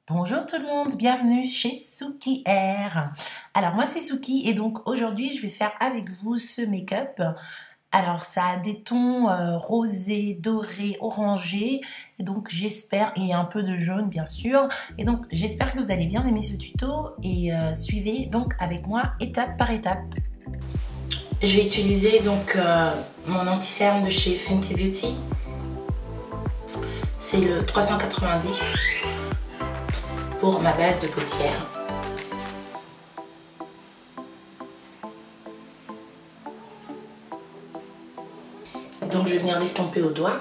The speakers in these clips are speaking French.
Bonjour tout le monde, bienvenue chez Souki Hair. Alors moi c'est Souki et donc aujourd'hui je vais faire avec vous ce make-up. Alors ça a des tons rosés, dorés, orangés, et donc j'espère, et un peu de jaune bien sûr, et donc j'espère que vous allez bien aimer ce tuto et suivez donc avec moi étape par étape. Je vais utiliser donc mon anti-cerne de chez Fenty Beauty, c'est le 390 pour ma base de paupières. Donc je vais venir l'estomper au doigt.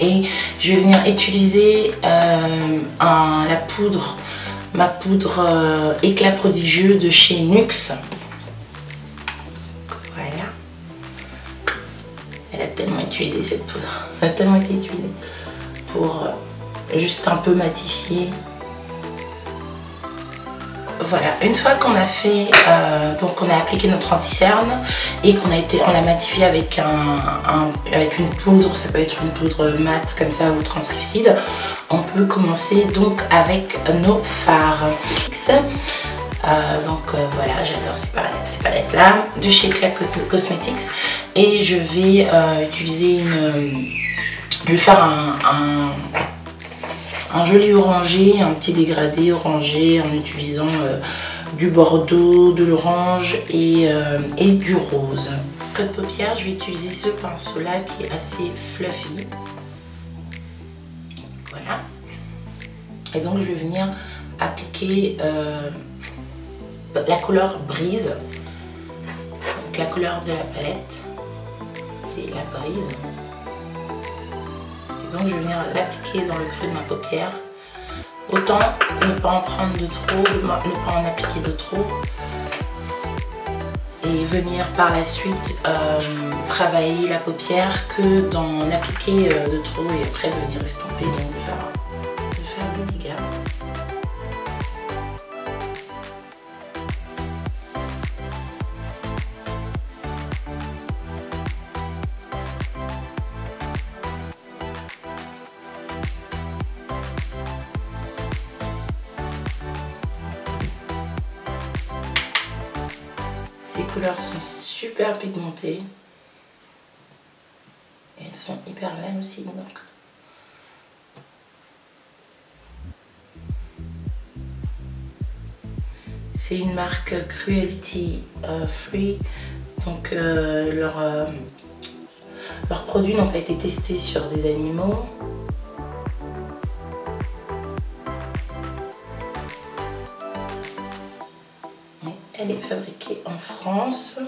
Et je vais venir utiliser ma poudre éclat prodigieux de chez NYX. Voilà. Elle a tellement utilisé cette poudre. Elle a tellement été utilisée pour juste un peu matifier. Voilà, une fois qu'on a fait, donc on a appliqué notre anti-cerne et qu'on l'a matifié avec avec une poudre, ça peut être une poudre mate comme ça ou translucide, on peut commencer donc avec nos fards. Voilà, j'adore ces palettes là de chez Clarks Cosmetics et je vais utiliser je vais faire un joli orangé, un petit dégradé orangé en utilisant du bordeaux, de l'orange et du rose. Pour de paupières, je vais utiliser ce pinceau là qui est assez fluffy. Voilà. Et donc je vais venir appliquer la couleur Brise. Donc la couleur de la palette, c'est la Brise. Donc je vais venir l'appliquer dans le creux de ma paupière. Autant ne pas en prendre de trop, ne pas en appliquer de trop. Et venir par la suite travailler la paupière que d'en appliquer de trop et après de venir estomper, donc de faire le dégât. Ces couleurs sont super pigmentées et elles sont hyper belles aussi. Donc. C'est une marque Cruelty Free, donc leurs produits n'ont pas été testés sur des animaux. Elle est fabriquée en France.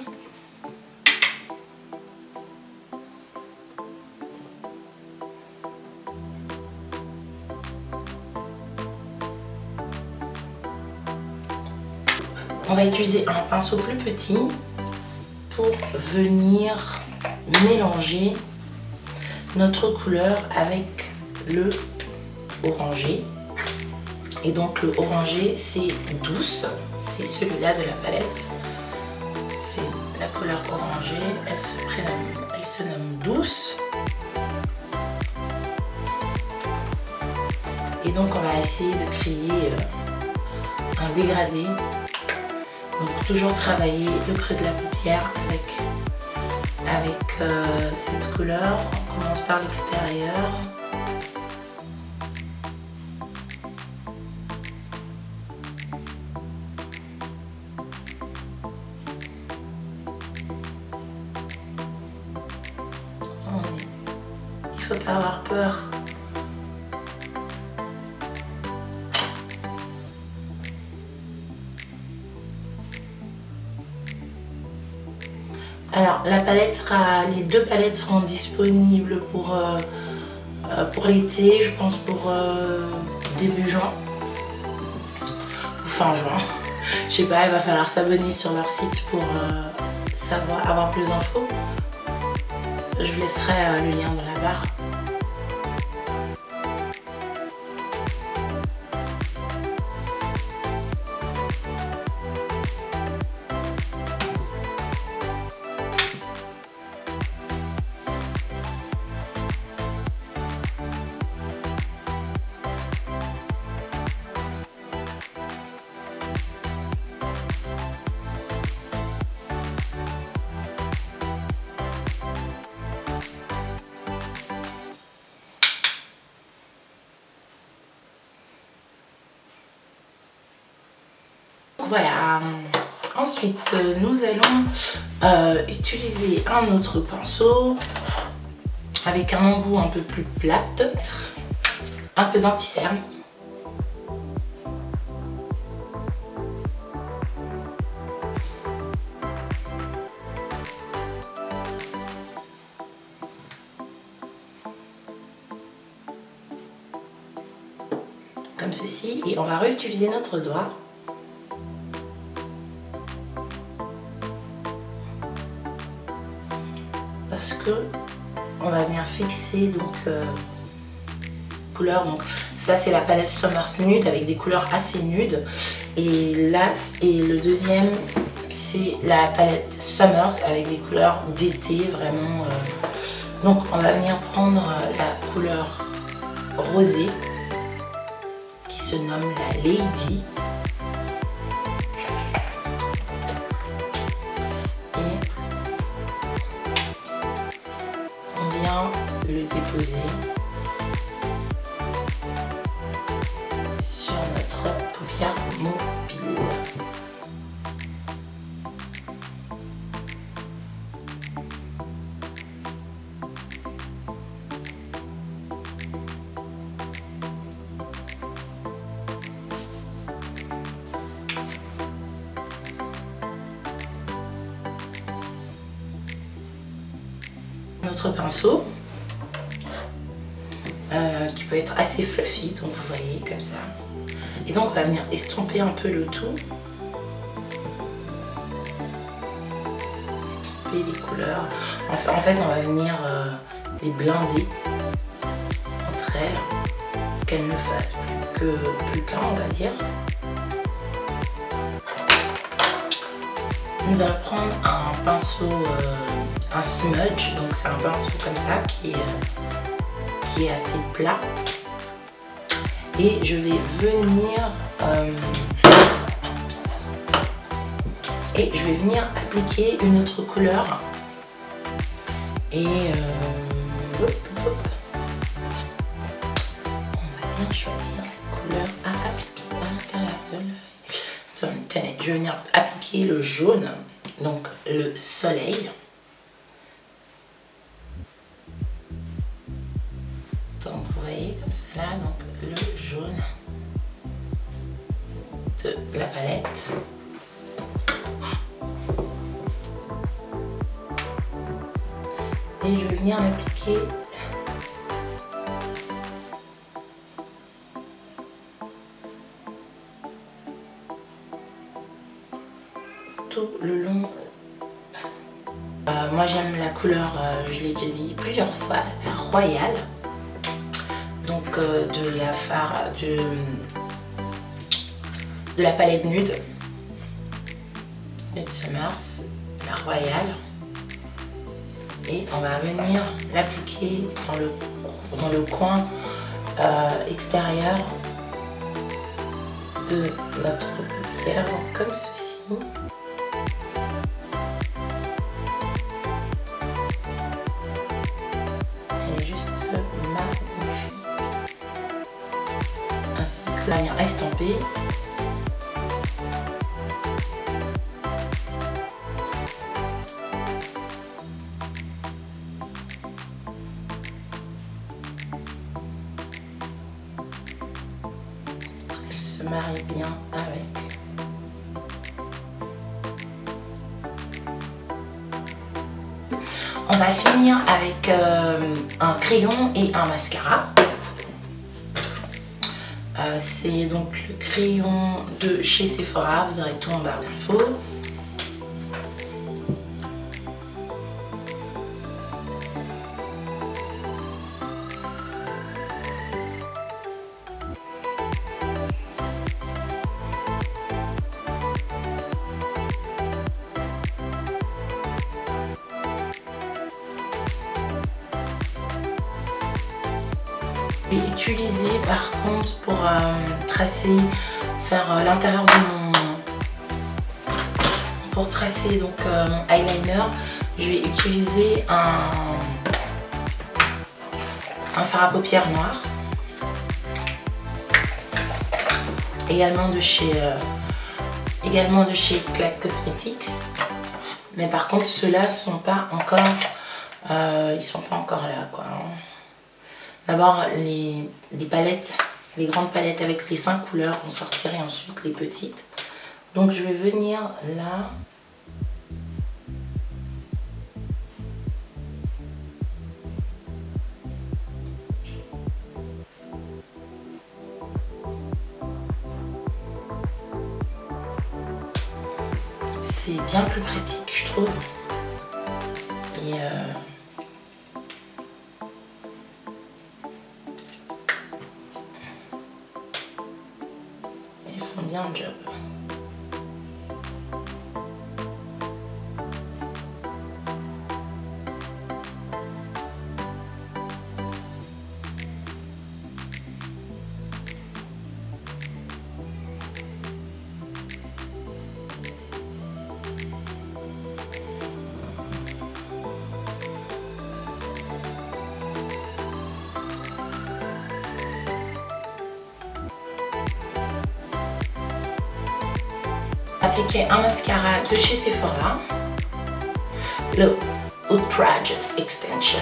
On va utiliser un pinceau plus petit pour venir mélanger notre couleur avec le orangé. Et donc le orangé c'est Douce, c'est celui-là de la palette. C'est la couleur orangée, elle se nomme Douce. Et donc on va essayer de créer un dégradé. Donc toujours travailler le creux de la paupière avec cette couleur. On commence par l'extérieur. Il ne faut pas avoir peur. Alors la palette les deux palettes seront disponibles pour l'été, je pense pour début juin ou fin juin. Je sais pas, il va falloir s'abonner sur leur site pour avoir plus d'infos. Je vous laisserai le lien dans la barre. voilà. Ensuite, nous allons utiliser un autre pinceau avec un embout un peu plus plate, un peu d'anti-cerne. Comme ceci, et on va réutiliser notre doigt. Parce que on va venir fixer donc couleur. Donc ça c'est la palette Summer's Nude avec des couleurs assez nudes. Et là, et le deuxième c'est la palette Summers avec des couleurs d'été vraiment. Donc on va venir prendre la couleur rosée qui se nomme la Lady. Et on vient le déposer sur notre paupière mobile. Notre pinceau qui peut être assez fluffy, donc vous voyez comme ça, et donc on va venir estomper un peu le tout, estomper les couleurs. En fait on va venir les blinder entre elles, qu'elles ne fassent plus qu'un, on va dire. Nous allons prendre un pinceau, un smudge, donc c'est un pinceau comme ça qui est assez plat. Et je vais venir appliquer une autre couleur. Et hop. On va bien choisir la couleur à appliquer à l'intérieur de l'œil. Tenez, je vais venir appliquer le jaune, donc le soleil. Donc vous voyez comme cela, donc le jaune de la palette. Et je vais venir l'appliquer tout le long. Moi j'aime la couleur, je l'ai déjà dit plusieurs fois, la royale. Donc de la palette Nude Summers, la royale. Et on va venir l'appliquer dans le coin extérieur de notre paupière, comme ceci. Elle est juste magnifique. Ainsi que la vient estamper. Se marie bien avec. On va finir avec un crayon et un mascara. C'est donc le crayon de chez Sephora, vous aurez tout en barre d'infos. Je vais utiliser par contre pour tracer, faire l'intérieur de pour tracer donc mon eyeliner, je vais utiliser un fard à paupières noir, également de chez également de chez Clack Cosmetics. Mais par contre, ceux-là sont pas encore, ils sont pas encore là, quoi. D'abord, les palettes, les grandes palettes avec les 5 couleurs vont sortir et ensuite les petites. Donc je vais venir là. C'est bien plus pratique, je trouve. Et ils font bien le job. Appliquer un mascara de chez Sephora, le Outrageous Extension.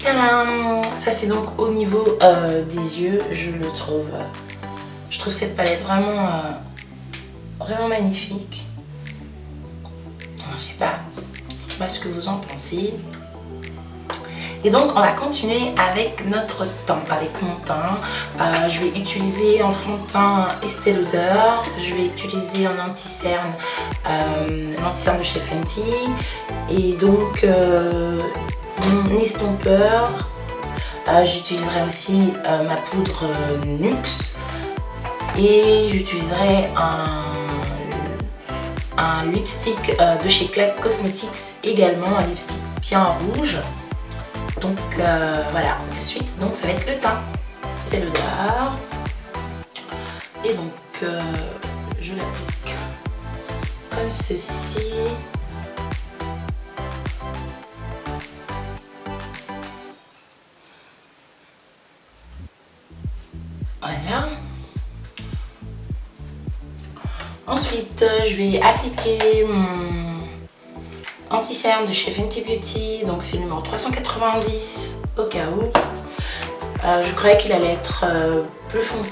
Tadam! Ça c'est donc au niveau des yeux, je trouve cette palette vraiment, vraiment magnifique. Je sais pas, dites-moi ce que vous en pensez. Et donc on va continuer avec notre teint, avec mon teint. Je vais utiliser en fond de teint Estée Lauder, je vais utiliser un anti-cerne, l'anti-cerne de chez Fenty, et donc mon estompeur. J'utiliserai aussi ma poudre Nuxe et j'utiliserai un lipstick de chez Clack Cosmetics également, un lipstick bien rouge. Donc voilà, la suite donc ça va être le teint. C'est le dard et donc je l'applique comme ceci. Voilà. Ensuite, je vais appliquer mon anti-cerne de chez Fenty Beauty. Donc c'est le numéro 390 au cas où. Je croyais qu'il allait être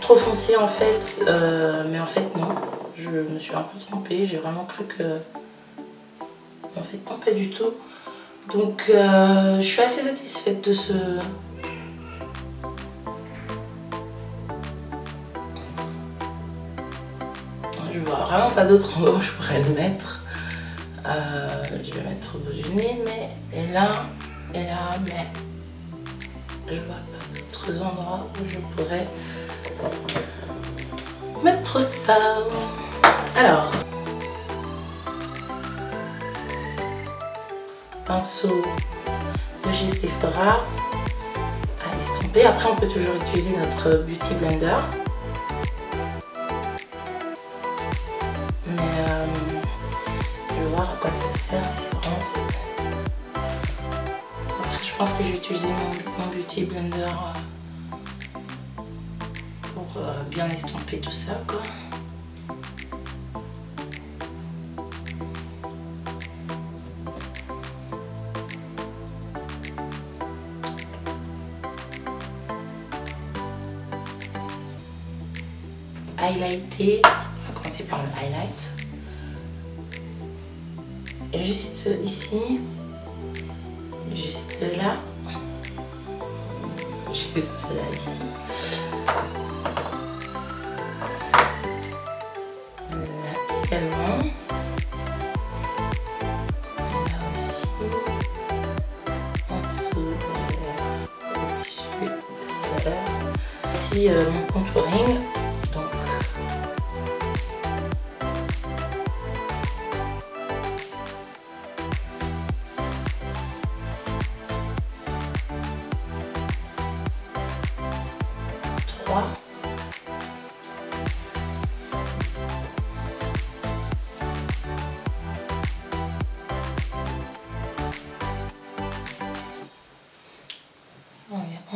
trop foncé en fait. Mais en fait non. Je me suis un peu trompée. J'ai vraiment cru que... En fait non, pas du tout. Donc je suis assez satisfaite de ce... Je vois vraiment pas d'autre endroit où je pourrais le mettre. Je vais mettre au bout du nez, mais et là, mais je vois pas d'autres endroits où je pourrais mettre ça. Alors, pinceau de chez Sephora à estomper. Après, on peut toujours utiliser notre Beauty Blender. Je vais voir à quoi ça sert, si vraiment ça... Après je pense que je vais utiliser mon Beauty Blender pour bien estomper tout ça, quoi. Highlighter, on va commencer par le highlight. Juste ici, juste là, juste là ici, là également, là aussi, en dessous, au-dessus, ici mon contouring. Donc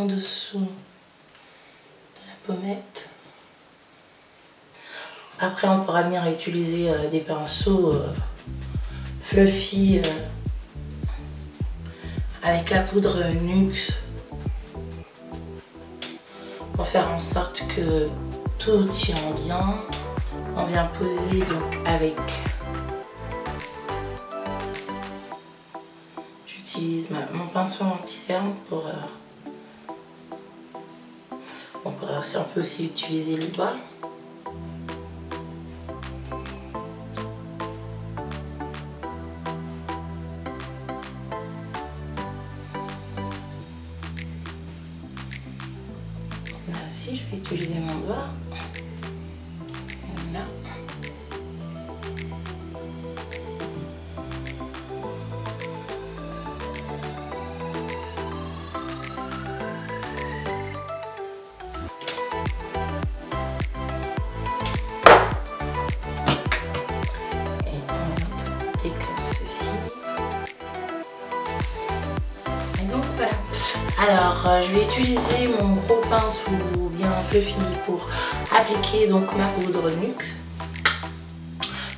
dessous de la pommette. Après on pourra venir utiliser des pinceaux fluffy avec la poudre NYX pour faire en sorte que tout tient bien. On vient poser donc avec, j'utilise mon pinceau anti-cerne pour on peut aussi utiliser le doigt. Là aussi, je vais utiliser mon doigt. Voilà. Et on va côté comme ceci. Et donc voilà. Alors, je vais utiliser mon gros pince ou bien fluffy pour appliquer donc ma poudre NYX.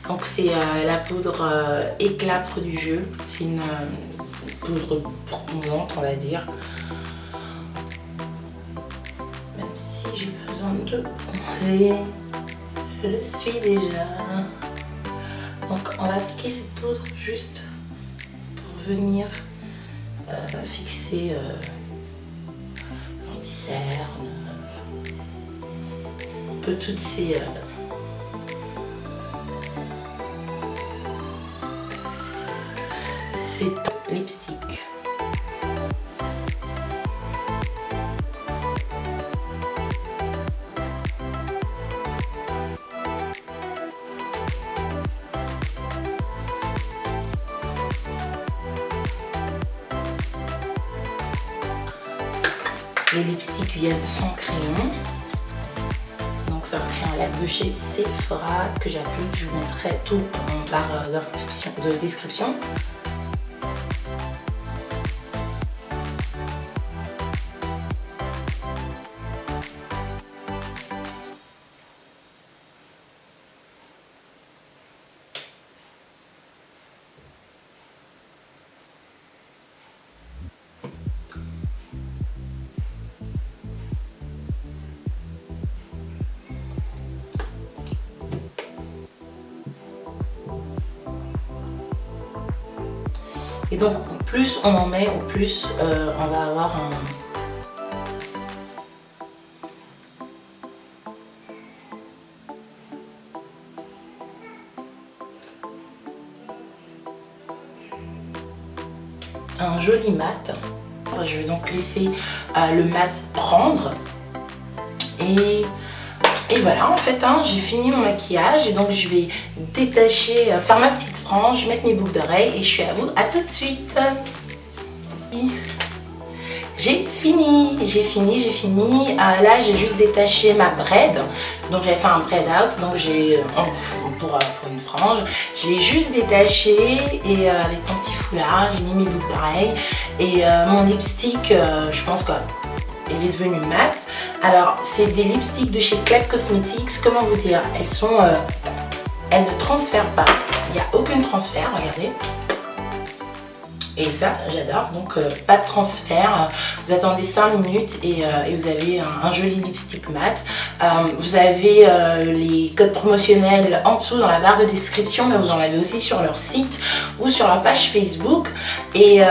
Donc c'est la poudre éclat du jeu. C'est une poudre bronzante, on va dire. Même si j'ai besoin de bronzer, je le suis déjà. Donc on va appliquer cette poudre juste pour venir fixer l'anti-cerne, un peu toutes ces lipsticks. Les lipsticks viennent sans crayon. Donc c'est un crayon à lèvres de chez Sephora que j'applique. Je vous mettrai tout en barre de description. Et donc au plus on en met, au plus on va avoir un joli mat. Je vais donc laisser le mat prendre. Et voilà, en fait, hein, j'ai fini mon maquillage et donc je vais détacher, faire ma petite frange, mettre mes boucles d'oreilles et je suis à vous. À tout de suite. J'ai fini. Là, j'ai juste détaché ma braid. Donc, j'avais fait un braid out. Donc, pour une frange, je l'ai juste détaché et avec mon petit foulard, j'ai mis mes boucles d'oreilles et mon lipstick, je pense que il est devenu mat. Alors c'est des lipsticks de chez Clé Cosmetics. Comment vous dire, elles ne transfèrent pas. Il n'y a aucun transfert, regardez. Et ça j'adore, donc pas de transfert. Vous attendez 5 minutes et vous avez un joli lipstick mat. Vous avez les codes promotionnels en dessous dans la barre de description, mais vous en avez aussi sur leur site ou sur leur page Facebook. Et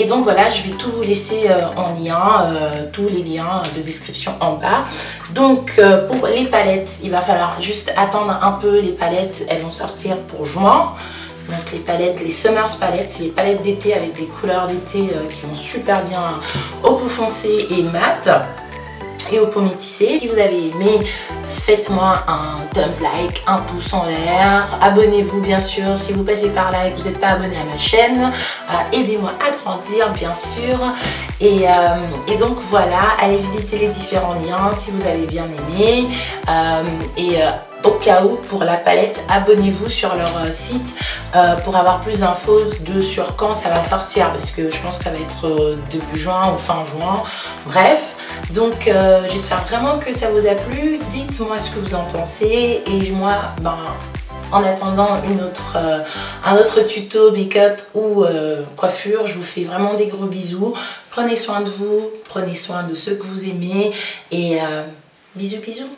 donc voilà, je vais tout vous laisser en lien, tous les liens de description en bas. Donc pour les palettes, il va falloir juste attendre un peu. Les palettes, elles vont sortir pour juin. Donc les palettes, les Summers palettes, c'est les palettes d'été avec des couleurs d'été qui vont super bien au peau foncé et mat et au peau métissée. Si vous avez aimé, faites-moi un thumbs like, un pouce en l'air, abonnez-vous bien sûr si vous passez par là et que vous n'êtes pas abonné à ma chaîne, aidez-moi à grandir bien sûr et donc voilà, allez visiter les différents liens si vous avez bien aimé au cas où pour la palette, abonnez-vous sur leur site pour avoir plus d'infos sur quand ça va sortir, parce que je pense que ça va être début juin ou fin juin, bref. Donc j'espère vraiment que ça vous a plu, dites-moi ce que vous en pensez et moi en attendant un autre tuto make-up ou coiffure, je vous fais vraiment des gros bisous. Prenez soin de vous, prenez soin de ceux que vous aimez et bisous bisous.